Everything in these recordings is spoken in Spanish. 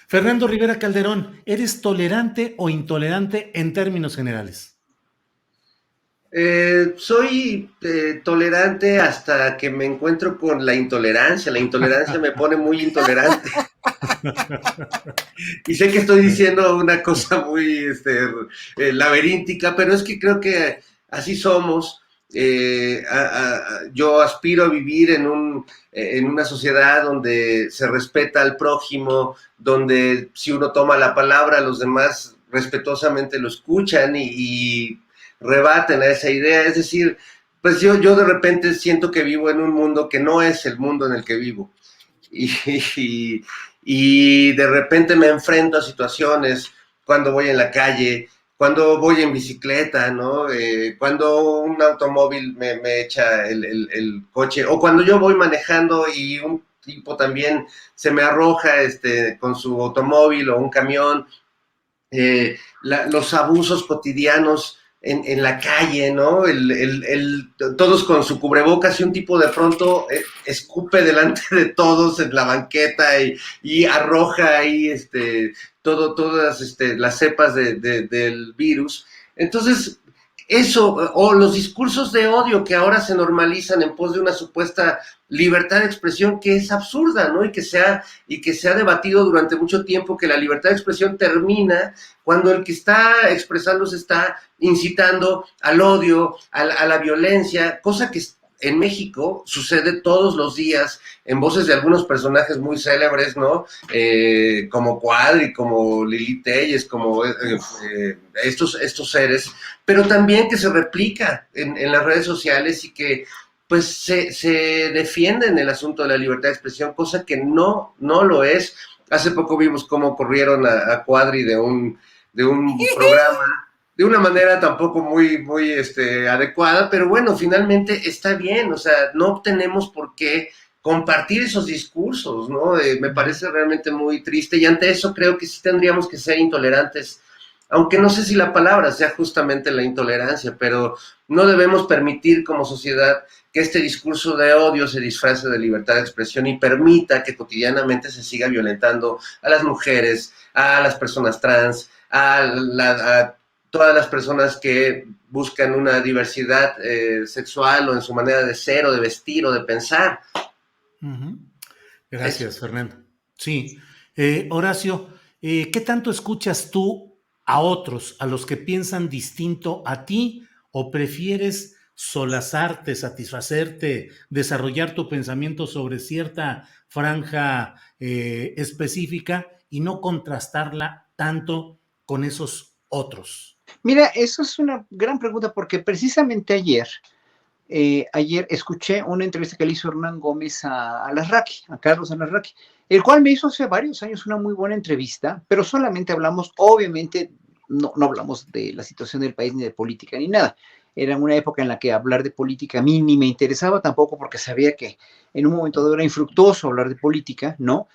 Fernando Rivera Calderón, ¿eres tolerante o intolerante en términos generales? Soy tolerante hasta que me encuentro con la intolerancia. La intolerancia me pone muy intolerante. Y sé que estoy diciendo una cosa muy laberíntica, pero es que creo que así somos. Yo aspiro a vivir en una sociedad donde se respeta al prójimo, donde si uno toma la palabra, los demás respetuosamente lo escuchan y rebaten a esa idea. Es decir, pues yo de repente siento que vivo en un mundo que no es el mundo en el que vivo. Y, y, y de repente me enfrento a situaciones cuando voy en la calle, cuando voy en bicicleta, ¿no? Cuando un automóvil me echa el coche, o cuando yo voy manejando y un tipo también se me arroja con su automóvil o un camión, los abusos cotidianos en la calle, ¿no? Todos con su cubrebocas y un tipo de pronto escupe delante de todos en la banqueta y arroja ahí todas las cepas del virus. Entonces, eso, o los discursos de odio que ahora se normalizan en pos de una supuesta libertad de expresión que es absurda, ¿no? Y que se ha debatido durante mucho tiempo que la libertad de expresión termina cuando el que está expresándose está incitando al odio, a la violencia, cosa que en México sucede todos los días en voces de algunos personajes muy célebres, ¿no? Como Cuadri, como Lili Telles, como estos seres, pero también que se replica en las redes sociales y que pues se defiende en el asunto de la libertad de expresión, cosa que no lo es. Hace poco vimos cómo corrieron a Cuadri de un programa de una manera tampoco muy adecuada, pero bueno, finalmente está bien, o sea, no tenemos por qué compartir esos discursos, ¿no? Me parece realmente muy triste y ante eso creo que sí tendríamos que ser intolerantes, aunque no sé si la palabra sea justamente la intolerancia, pero no debemos permitir como sociedad que este discurso de odio se disfrace de libertad de expresión y permita que cotidianamente se siga violentando a las mujeres, a las personas trans, a todas las personas que buscan una diversidad sexual o en su manera de ser o de vestir o de pensar. Ujú. Eso. Gracias, Fernando. Sí. Horacio, ¿qué tanto escuchas tú a otros, a los que piensan distinto a ti, o prefieres solazarte, satisfacerte, desarrollar tu pensamiento sobre cierta franja específica y no contrastarla tanto con esos otros? Mira, eso es una gran pregunta porque precisamente ayer escuché una entrevista que le hizo Hernán Gómez a Larraqui, a Carlos Larraqui, el cual me hizo hace varios años una muy buena entrevista, pero solamente hablamos, obviamente, no hablamos de la situación del país ni de política ni nada. Era una época en la que hablar de política a mí ni me interesaba tampoco porque sabía que en un momento dado era infructuoso hablar de política, ¿no?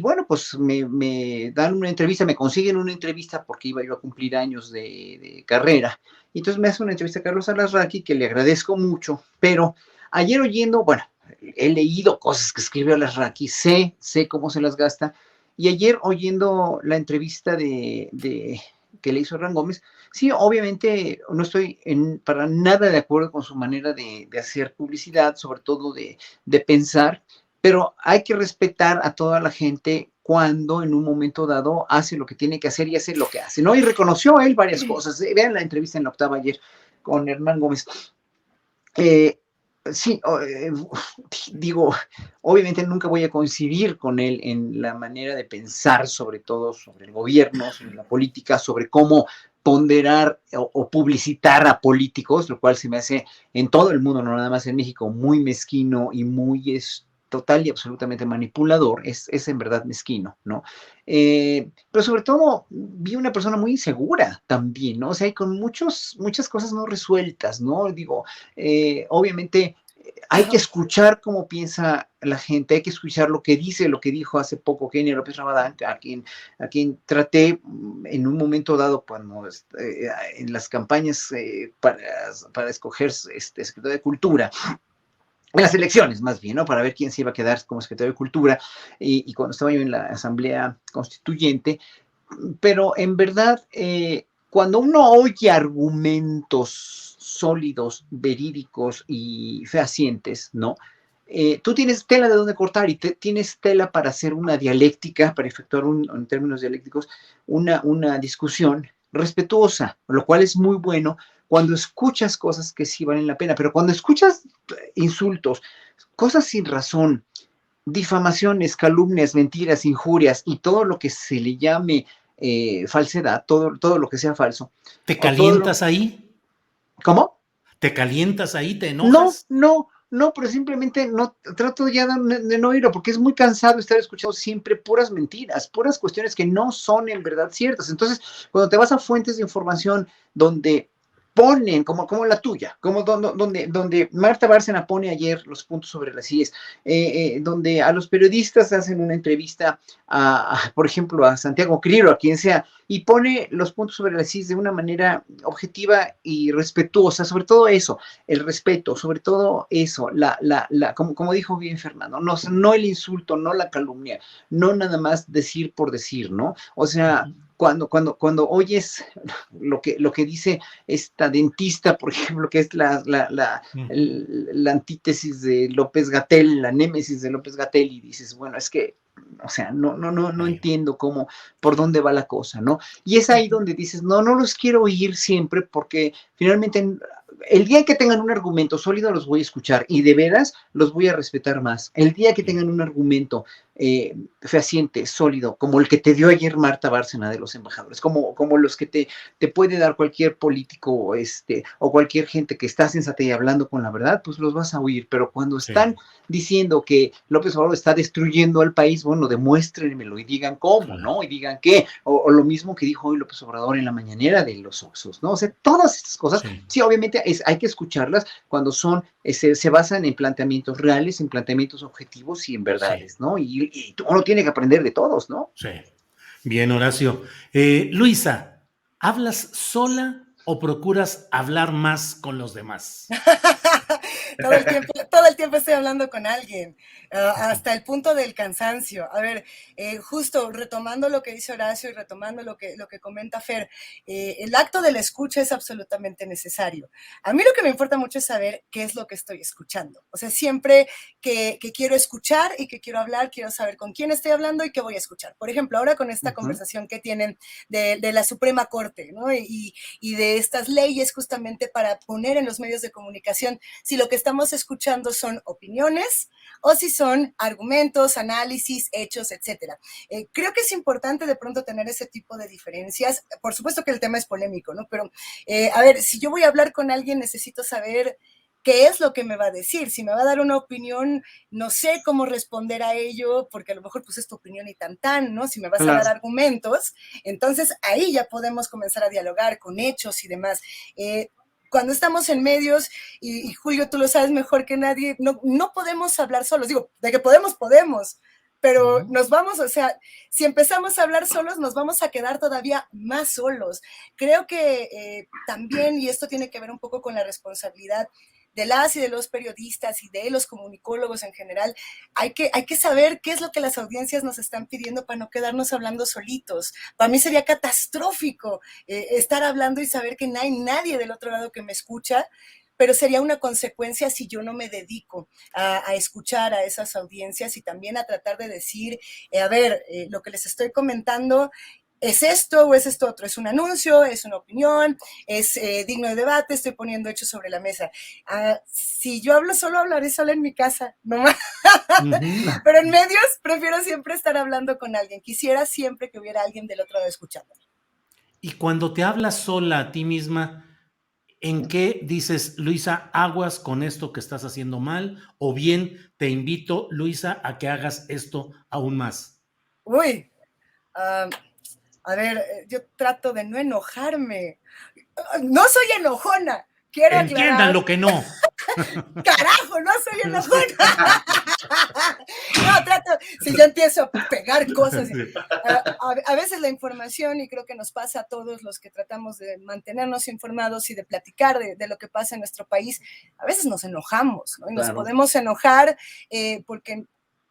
Bueno, pues me dan una entrevista, me consiguen una entrevista porque iba yo a cumplir años de carrera. Y entonces me hace una entrevista a Carlos Alarraqui que le agradezco mucho, pero ayer oyendo, bueno, he leído cosas que escribe Alarraqui, sé cómo se las gasta, y ayer oyendo la entrevista que le hizo Hernán Gómez, sí, obviamente no estoy para nada de acuerdo con su manera de hacer publicidad, sobre todo de pensar, pero hay que respetar a toda la gente cuando en un momento dado hace lo que tiene que hacer y hace lo que hace, ¿no? Y reconoció él varias cosas. Vean la entrevista en la octava ayer con Hernán Gómez. Eh, sí, digo, obviamente nunca voy a coincidir con él en la manera de pensar, sobre todo sobre el gobierno, sobre la política, sobre cómo ponderar o publicitar a políticos, lo cual se me hace en todo el mundo, no nada más en México, muy mezquino y muy total y absolutamente manipulador, es en verdad mezquino, ¿no? Pero sobre todo vi una persona muy insegura también, ¿no? O sea, hay con muchas cosas no resueltas, ¿no? Digo, obviamente hay que escuchar cómo piensa la gente, hay que escuchar lo que dice, lo que dijo hace poco Kenia López Rabadán, a quien traté en un momento dado cuando en las campañas para escoger secretario de Cultura, en las elecciones más bien, ¿no? Para ver quién se iba a quedar como secretario de Cultura y cuando estaba yo en la Asamblea Constituyente, pero en verdad, cuando uno oye argumentos sólidos, verídicos y fehacientes, ¿no? Tú tienes tela de dónde cortar y tienes tela para hacer una dialéctica, para efectuar en términos dialécticos, una discusión respetuosa, lo cual es muy bueno cuando escuchas cosas que sí valen la pena, pero cuando escuchas insultos, cosas sin razón, difamaciones, calumnias, mentiras, injurias y todo lo que se le llame falsedad, todo lo que sea falso. ¿Te O todo lo... calientas ahí? ¿Cómo? ¿Te calientas ahí? ¿Te No, enojas? no, no, pero simplemente no trato ya de no oírlo, porque es muy cansado estar escuchando siempre puras mentiras, puras cuestiones que no son en verdad ciertas. Entonces, cuando te vas a fuentes de información donde ponen, como la tuya, como donde Marta Bárcena pone ayer los puntos sobre las IES, donde a los periodistas hacen una entrevista, por ejemplo, a Santiago Krill o a quien sea, y pone los puntos sobre las IES de una manera objetiva y respetuosa, sobre todo eso, el respeto, sobre todo eso, como dijo bien Fernando, no el insulto, no la calumnia, no nada más decir por decir, ¿no? O sea, cuando oyes lo que dice esta dentista, por ejemplo, que es la antítesis de López Gatell, la némesis de López Gatell, y dices, bueno, es que, o sea, no Sí. entiendo por dónde va la cosa, ¿no? Y es ahí donde dices, no los quiero oír siempre porque finalmente el día que tengan un argumento sólido los voy a escuchar y de veras los voy a respetar más. El día que tengan un argumento fehaciente, sólido, como el que te dio ayer Marta Bárcena de los embajadores, como los que te puede dar cualquier político o cualquier gente que está sensata y hablando con la verdad, pues los vas a oír. Pero cuando están diciendo que López Obrador está destruyendo al país, bueno, demuéstrenmelo y digan cómo, ¿no? Y digan qué. O lo mismo que dijo hoy López Obrador en la mañanera de los Oxos, ¿no? O sea, todas estas cosas, sí obviamente hay que escucharlas cuando se basan en planteamientos reales, en planteamientos objetivos y en verdades, ¿no? Y uno tiene que aprender de todos, ¿no? Sí. Bien, Horacio. Luisa, ¿hablas sola o procuras hablar más con los demás? Todo el tiempo estoy hablando con alguien, hasta el punto del cansancio. A ver, justo retomando lo que dice Horacio y retomando lo que comenta Fer, el acto de la escucha es absolutamente necesario. A mí lo que me importa mucho es saber qué es lo que estoy escuchando. O sea, siempre que quiero escuchar y que quiero hablar, quiero saber con quién estoy hablando y qué voy a escuchar. Por ejemplo, ahora con esta conversación que tienen de la Suprema Corte, ¿no? Y de estas leyes justamente para poner en los medios de comunicación si lo que estamos escuchando son opiniones o si son argumentos, análisis, hechos, etcétera. Creo que es importante de pronto tener ese tipo de diferencias. Por supuesto que el tema es polémico, ¿no? Pero, a ver, si yo voy a hablar con alguien, necesito saber qué es lo que me va a decir. Si me va a dar una opinión, no sé cómo responder a ello, porque a lo mejor pues es tu opinión y tan, ¿no? Si me vas a dar argumentos, entonces ahí ya podemos comenzar a dialogar con hechos y demás. Cuando estamos en medios, y Julio, tú lo sabes mejor que nadie, no podemos hablar solos. Digo, de que podemos, pero nos vamos, o sea, si empezamos a hablar solos, nos vamos a quedar todavía más solos. Creo que también, y esto tiene que ver un poco con la responsabilidad de las y de los periodistas y de los comunicólogos en general, hay que saber qué es lo que las audiencias nos están pidiendo para no quedarnos hablando solitos. Para mí sería catastrófico estar hablando y saber que no hay nadie del otro lado que me escucha, pero sería una consecuencia si yo no me dedico a escuchar a esas audiencias y también a tratar de decir, a ver, lo que les estoy comentando ¿es esto o es esto otro? ¿Es un anuncio? ¿Es una opinión? ¿Es digno de debate? Estoy poniendo hechos sobre la mesa. Si yo hablo solo, hablaré sola en mi casa, no más. Pero en medios prefiero siempre estar hablando con alguien. Quisiera siempre que hubiera alguien del otro lado escuchándome. Y cuando te hablas sola a ti misma, ¿en qué dices, Luisa, aguas con esto que estás haciendo mal? O bien te invito, Luisa, a que hagas esto aún más. Uy, a ver, yo trato de no enojarme. No soy enojona. Quiero Entiendan aclarar. lo que no. Carajo, no soy enojona. No, si yo empiezo a pegar cosas, a veces la información, y creo que nos pasa a todos los que tratamos de mantenernos informados y de platicar de lo que pasa en nuestro país, a veces nos enojamos, ¿no? Y nos podemos enojar porque,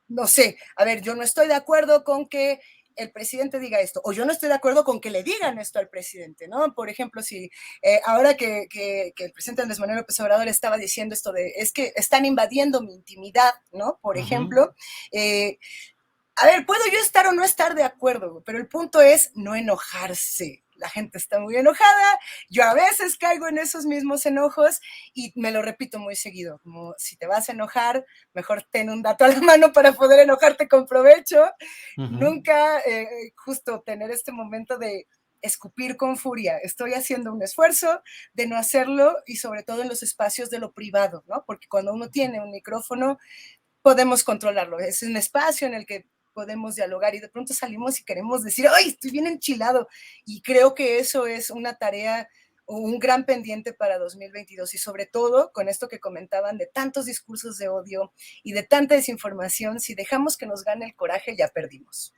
no sé, a ver, yo no estoy de acuerdo con que el presidente diga esto, o yo no estoy de acuerdo con que le digan esto al presidente, ¿no? Por ejemplo, si ahora que el presidente Andrés Manuel López Obrador estaba diciendo esto es que están invadiendo mi intimidad, ¿no? Por ejemplo, a ver, puedo yo estar o no estar de acuerdo, pero el punto es no enojarse. La gente está muy enojada, yo a veces caigo en esos mismos enojos y me lo repito muy seguido, como si te vas a enojar, mejor ten un dato a la mano para poder enojarte con provecho. Nunca justo tener este momento de escupir con furia. Estoy haciendo un esfuerzo de no hacerlo y sobre todo en los espacios de lo privado, ¿no? Porque cuando uno tiene un micrófono podemos controlarlo, es un espacio en el que podemos dialogar y de pronto salimos y queremos decir, ¡ay, estoy bien enchilado! Y creo que eso es una tarea o un gran pendiente para 2022 y sobre todo con esto que comentaban de tantos discursos de odio y de tanta desinformación, si dejamos que nos gane el coraje, ya perdimos.